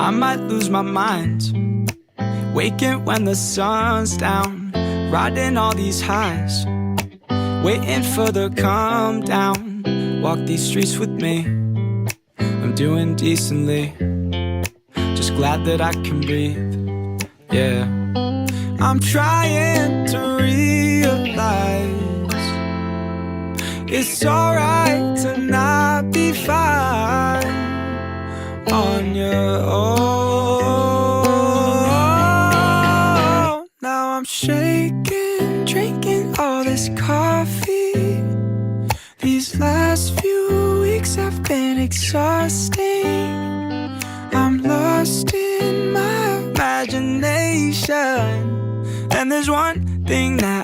I might lose my mind. Waking when the sun's down, riding all these highs, waiting for the calm down. Walk these streets with me, I'm doing decently, just glad that I can breathe, yeah. I'm trying to realize it's alright to not be fine on your own. Now I'm shaking, drinking all this coffee. These last few weeks have been exhausting. I'm lost in my imagination, and there's one thing that